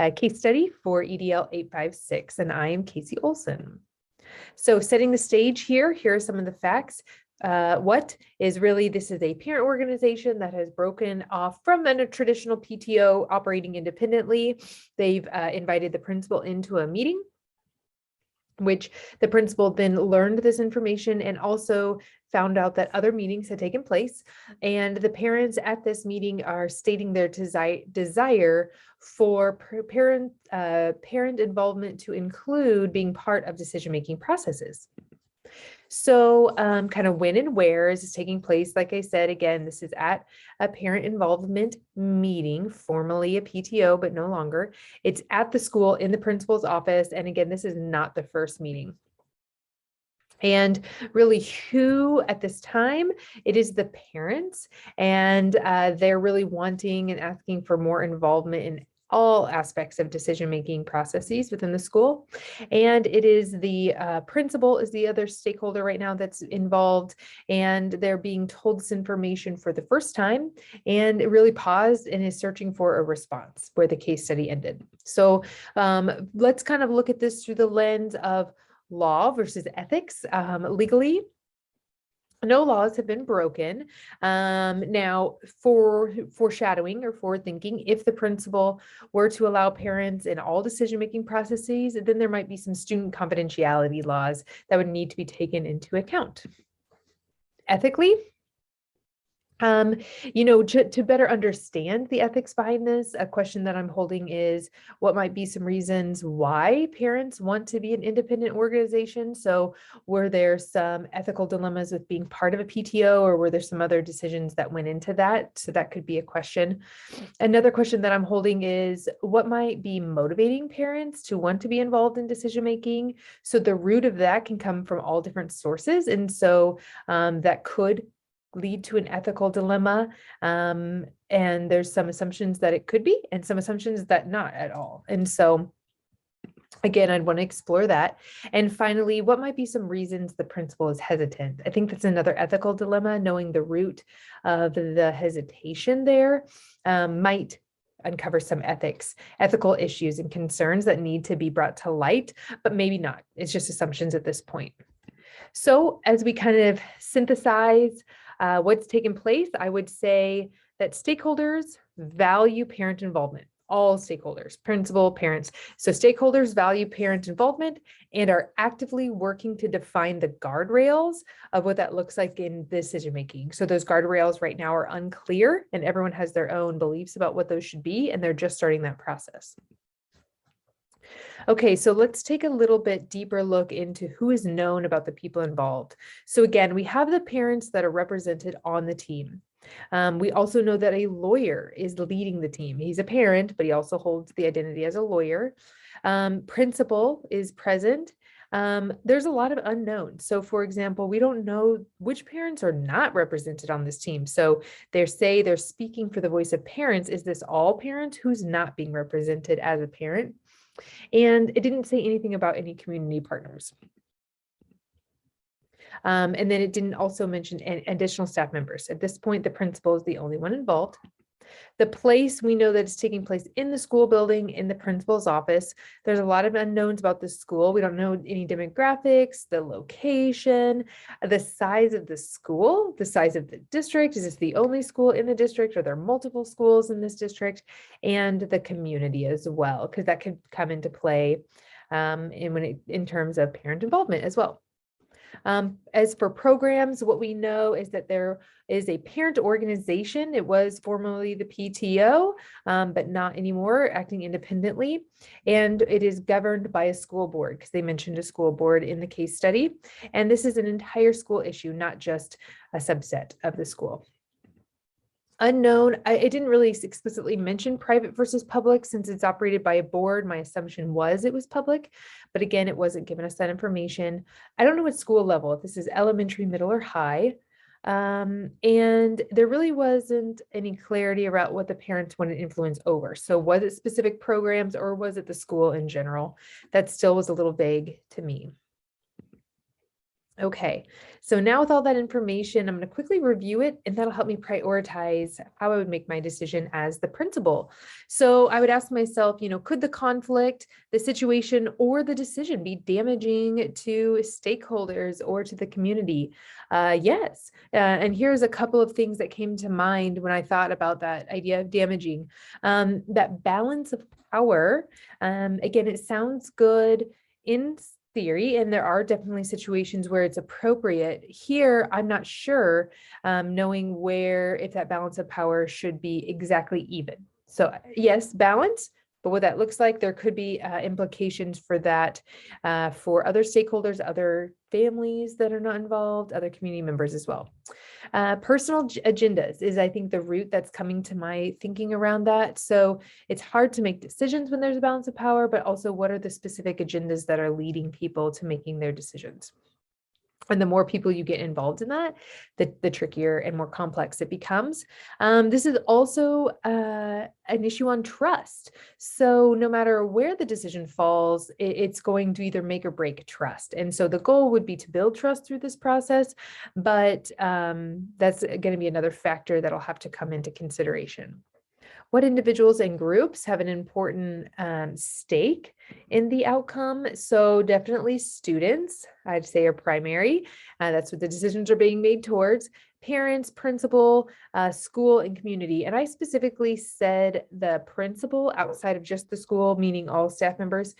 case study for EDL 856, and I am Casey Olson. So setting the stage here are some of the facts. What is really, this is a parent organization that has broken off from a traditional PTO operating independently. They've invited the principal into a meeting, which the principal then learned this information and also found out that other meetings had taken place. And the parents at this meeting are stating their desire for parent involvement to include being part of decision-making processes. So kind of when and where is this taking place? Like I said, again, this is at a parent involvement meeting, formerly a PTO, but no longer. It's at the school in the principal's office. And again, this is not the first meeting. And really who at this time, it is the parents, and they're really wanting and asking for more involvement in all aspects of decision-making processes within the school. And it is the principal is the other stakeholder right now that's involved, and they're being told this information for the first time, and it really paused and is searching for a response where the case study ended. So let's kind of look at this through the lens of law versus ethics. Legally, no laws have been broken. Now, for foreshadowing or forward thinking, if the principal were to allow parents in all decision-making processes, then there might be some student confidentiality laws that would need to be taken into account. Ethically, to better understand the ethics behind this, a question that I'm holding is what might be some reasons why parents want to be an independent organization. So were there some ethical dilemmas with being part of a PTO, or were there some other decisions that went into that? So that could be a question. Another question that I'm holding is what might be motivating parents to want to be involved in decision making. So the root of that can come from all different sources. And so that could lead to an ethical dilemma. And there's some assumptions that it could be, and some assumptions that not at all. And so again, I'd want to explore that. And finally, what might be some reasons the principal is hesitant? I think that's another ethical dilemma. Knowing the root of the hesitation there might uncover some ethical issues and concerns that need to be brought to light, but maybe not. It's just assumptions at this point. So as we kind of synthesize what's taken place, I would say that stakeholders value parent involvement, all stakeholders, principal, parents. So stakeholders value parent involvement and are actively working to define the guardrails of what that looks like in decision making. So those guardrails right now are unclear, and everyone has their own beliefs about what those should be, and they're just starting that process. Okay, so let's take a little bit deeper look into who is known about the people involved. So again, we have the parents that are represented on the team. We also know that a lawyer is leading the team. He's a parent, but he also holds the identity as a lawyer. Principal is present. There's a lot of unknowns. So for example, we don't know which parents are not represented on this team. So they're speaking for the voice of parents. Is this all parents? Who's not being represented as a parent? And it didn't say anything about any community partners. And then it didn't also mention additional staff members. At this point, the principal is the only one involved. The place, we know that it's taking place in the school building, in the principal's office. There's a lot of unknowns about the school. We don't know any demographics, the location, the size of the school, the size of the district. Is this the only school in the district? Are there multiple schools in this district? And the community as well, because that could come into play in terms of parent involvement as well. As for programs, what we know is that there is a parent organization. It was formerly the PTO, but not anymore, acting independently. And it is governed by a school board, because they mentioned a school board in the case study. And this is an entire school issue, not just a subset of the school. Unknown, it didn't really explicitly mention private versus public since it's operated by a board. My assumption was it was public, but again, it wasn't given us that information. I don't know what school level, if this is elementary, middle, or high. And there really wasn't any clarity about what the parents wanted influence over. So was it specific programs or was it the school in general? That still was a little vague to me. Okay, so now with all that information, I'm going to quickly review it, and that'll help me prioritize how I would make my decision as the principal. So I would ask myself, could the conflict, the situation, or the decision be damaging to stakeholders or to the community? Yes. And here's a couple of things that came to mind when I thought about that idea of damaging. That balance of power. Again, it sounds good in theory, and there are definitely situations where it's appropriate. Here, I'm not sure, knowing where, if that balance of power should be exactly even. So yes, balance, but what that looks like, there could be implications for that for other stakeholders, other families that are not involved, other community members as well. Personal agendas is, I think, the root that's coming to my thinking around that. So it's hard to make decisions when there's a balance of power, but also what are the specific agendas that are leading people to making their decisions? And the more people you get involved in that, the trickier and more complex it becomes. This is also an issue on trust. So no matter where the decision falls, it's going to either make or break trust. And so the goal would be to build trust through this process, but that's going to be another factor that'll have to come into consideration. What individuals and groups have an important stake in the outcome? So definitely students, I'd say, are primary. That's what the decisions are being made towards. Parents, principal, school, and community. And I specifically said the principal outside of just the school, meaning all staff members,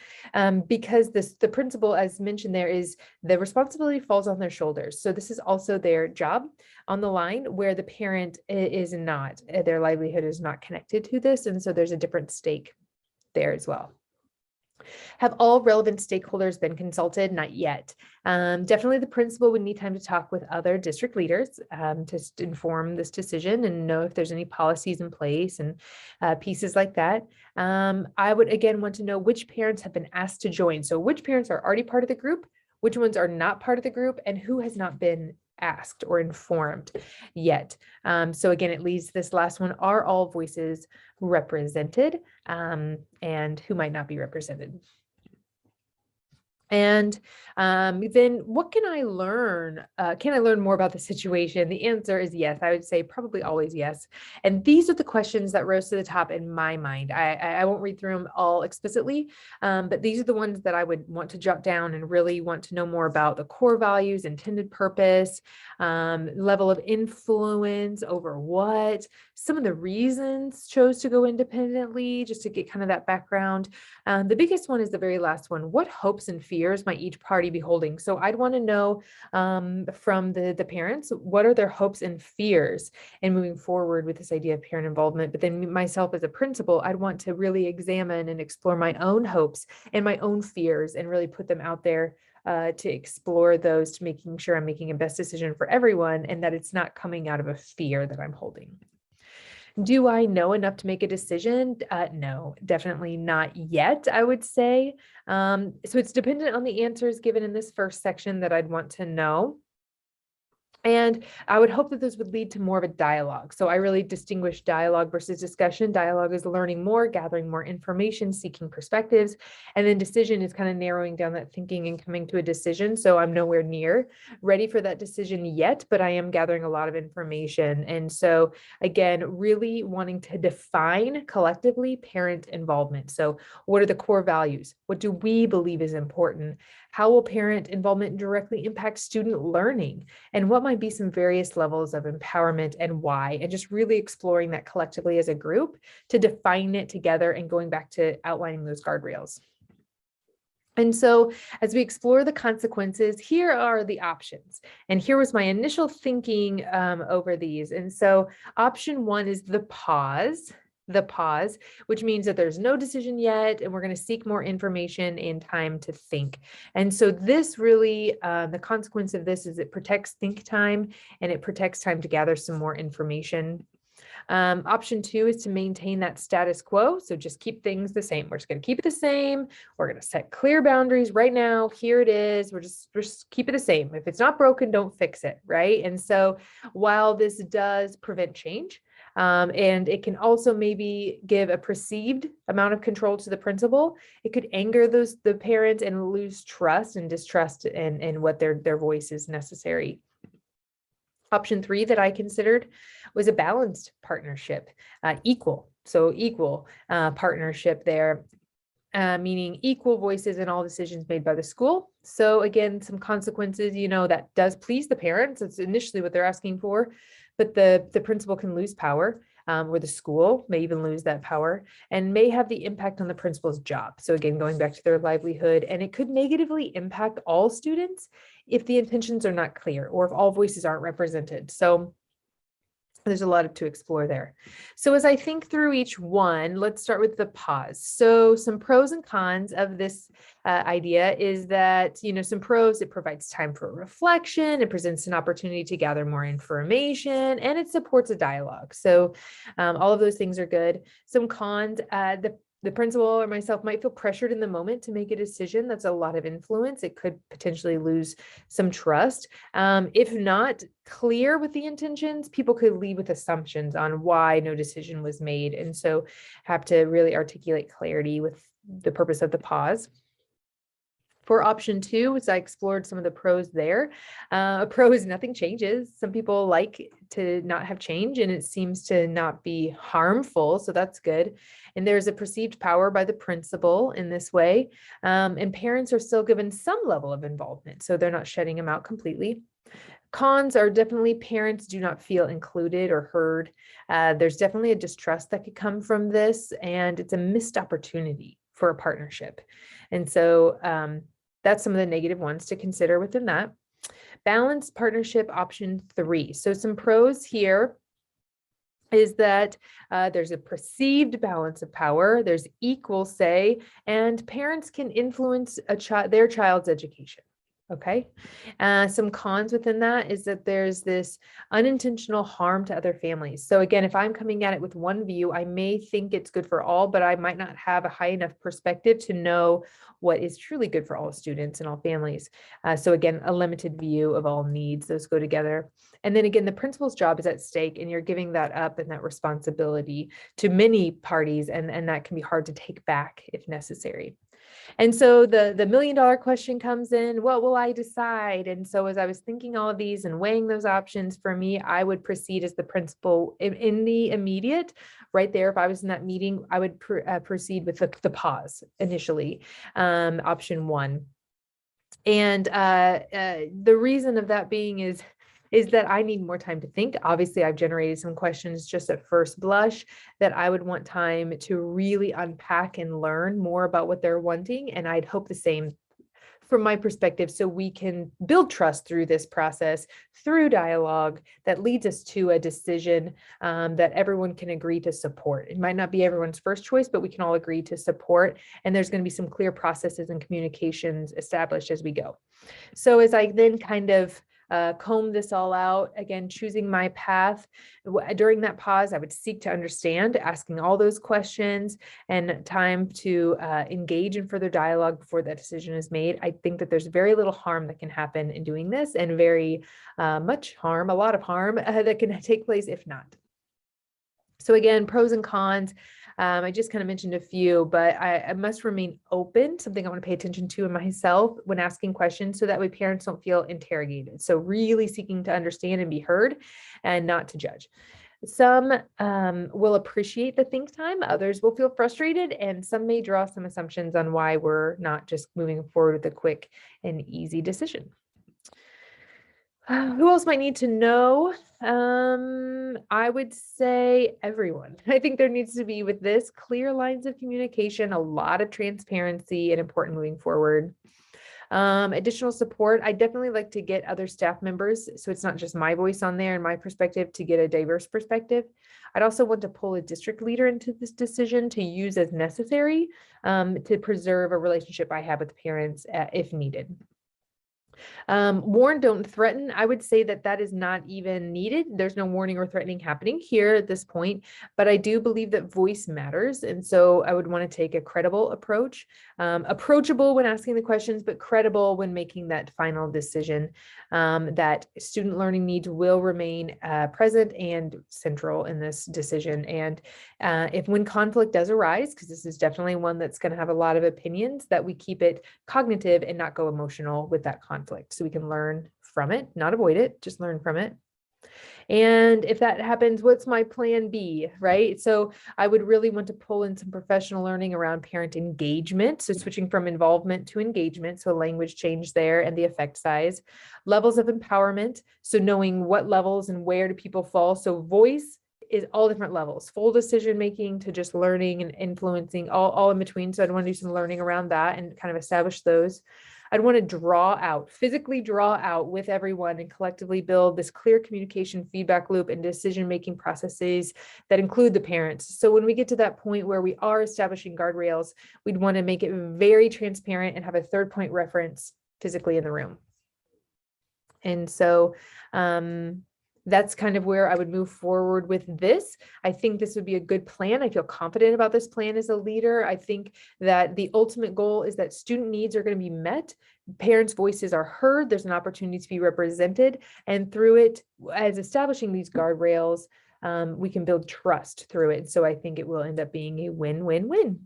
because the principal, as mentioned there, is the responsibility falls on their shoulders. So this is also their job on the line, where the parent is not, their livelihood is not connected to this. And so there's a different stake there as well. Have all relevant stakeholders been consulted? Not yet. Definitely the principal would need time to talk with other district leaders to inform this decision and know if there's any policies in place and pieces like that. I would again want to know which parents have been asked to join. So which parents are already part of the group, which ones are not part of the group, and who has not been asked or informed yet. So again, it leaves this last one, are all voices represented, and who might not be represented? And then what can I learn? Can I learn more about the situation? The answer is yes. I would say probably always yes. And these are the questions that rose to the top in my mind. I won't read through them all explicitly, but these are the ones that I would want to jot down and really want to know more about: the core values, intended purpose, level of influence over what, some of the reasons chose to go independently, just to get kind of that background. The biggest one is the very last one. What hopes and fears might each party be holding? So I'd want to know from the parents, what are their hopes and fears in moving forward with this idea of parent involvement? But then myself as a principal, I'd want to really examine and explore my own hopes and my own fears and really put them out there to explore those, to making sure I'm making a best decision for everyone and that it's not coming out of a fear that I'm holding. Do I know enough to make a decision? No, definitely not yet, I would say. So it's dependent on the answers given in this first section that I'd want to know. And I would hope that this would lead to more of a dialogue. So I really distinguish dialogue versus discussion. Dialogue is learning more, gathering more information, seeking perspectives, and then decision is kind of narrowing down that thinking and coming to a decision. So I'm nowhere near ready for that decision yet, but I am gathering a lot of information. And so again, really wanting to define collectively parent involvement. So what are the core values? What do we believe is important? How will parent involvement directly impact student learning? And what might be some various levels of empowerment and why? And just really exploring that collectively as a group to define it together and going back to outlining those guardrails. And so as we explore the consequences, here are the options. And here was my initial thinking over these. And so option one is the pause, which means that there's no decision yet, and we're going to seek more information and time to think. And so this really, the consequence of this is it protects think time and it protects time to gather some more information. Option two is to maintain that status quo. So just keep things the same. We're just going to keep it the same. We're going to set clear boundaries right now. Here it is. We're just keep it the same. If it's not broken, don't fix it. Right. And so while this does prevent change, And it can also maybe give a perceived amount of control to the principal. It could anger the parents and lose trust and distrust in what their voice is necessary. Option 3 that I considered was a balanced partnership, equal partnership there. Meaning equal voices in all decisions made by the school. So again, some consequences, that does please the parents. It's initially what they're asking for, but the principal can lose power, or the school may even lose that power and may have the impact on the principal's job. So again, going back to their livelihood, and it could negatively impact all students if the intentions are not clear or if all voices aren't represented. So there's a lot to explore there. So as I think through each one, let's start with the pause. So some pros and cons of this idea is that, some pros, it provides time for reflection, it presents an opportunity to gather more information, and it supports a dialogue. So all of those things are good. Some cons, the principal or myself might feel pressured in the moment to make a decision. That's a lot of influence. It could potentially lose some trust. If not clear with the intentions, people could lead with assumptions on why no decision was made. And so have to really articulate clarity with the purpose of the pause. For option 2, as I explored some of the pros there, a pro is nothing changes. Some people like to not have change, and it seems to not be harmful. So that's good. And there's a perceived power by the principal in this way. And parents are still given some level of involvement, so they're not shutting them out completely. Cons are definitely parents do not feel included or heard. There's definitely a distrust that could come from this, and it's a missed opportunity for a partnership. And so that's some of the negative ones to consider within that. Balanced partnership option 3. So some pros here is that there's a perceived balance of power, there's equal say, and parents can influence their child's education. Okay. Some cons within that is that there's this unintentional harm to other families. So again, if I'm coming at it with one view, I may think it's good for all, but I might not have a high enough perspective to know what is truly good for all students and all families. So again, a limited view of all needs, those go together. And then again, the principal's job is at stake, and you're giving that up and that responsibility to many parties, and that can be hard to take back if necessary. And so the $1 million question comes in, what will I decide? And so as I was thinking all of these and weighing those options, for me, I would proceed as the principal in the immediate right there. If I was in that meeting, I would proceed with the pause initially, option 1. And the reason of that being is that I need more time to think. Obviously, I've generated some questions just at first blush that I would want time to really unpack and learn more about what they're wanting. And I'd hope the same from my perspective, so we can build trust through this process, through dialogue that leads us to a decision that everyone can agree to support. It might not be everyone's first choice, but we can all agree to support. And there's going to be some clear processes and communications established as we go. So as I then kind of comb this all out, again, choosing my path. During that pause, I would seek to understand, asking all those questions, and time to engage in further dialogue before that decision is made. I think that there's very little harm that can happen in doing this, and very much harm, a lot of harm that can take place if not. So again, pros and cons. I just kind of mentioned a few, but I must remain open, something I want to pay attention to in myself when asking questions, so that way parents don't feel interrogated. So really seeking to understand and be heard and not to judge. Some will appreciate the think time, others will feel frustrated, and some may draw some assumptions on why we're not just moving forward with a quick and easy decision. Who else might need to know? I would say everyone. I think there needs to be, with this, clear lines of communication, a lot of transparency, and important moving forward. Additional support. I definitely like to get other staff members, so it's not just my voice on there and my perspective, to get a diverse perspective. I'd also want to pull a district leader into this decision to use as necessary to preserve a relationship I have with parents if needed. Warn, don't threaten. I would say that that is not even needed. There's no warning or threatening happening here at this point, but I do believe that voice matters. And so I would want to take a credible approach, approachable when asking the questions, but credible when making that final decision, that student learning needs will remain present and central in this decision. And if when conflict does arise, because this is definitely one that's going to have a lot of opinions, that we keep it cognitive and not go emotional with that conflict. So we can learn from it, not avoid it, just learn from it. And if that happens, what's my plan B, right? So I would really want to pull in some professional learning around parent engagement. So switching from involvement to engagement. So language change there and the effect size. Levels of empowerment. So knowing what levels and where do people fall. So voice is all different levels, full decision making to just learning and influencing, all in between. So I'd want to do some learning around that and kind of establish those. I'd want to physically draw out with everyone and collectively build this clear communication feedback loop and decision-making processes that include the parents. So when we get to that point where we are establishing guardrails, we'd want to make it very transparent and have a third point reference physically in the room. And so, that's kind of where I would move forward with this. I think this would be a good plan. I feel confident about this plan as a leader. I think that the ultimate goal is that student needs are going to be met. Parents' voices are heard. There's an opportunity to be represented. And through it, as establishing these guardrails, we can build trust through it. So I think it will end up being a win-win-win.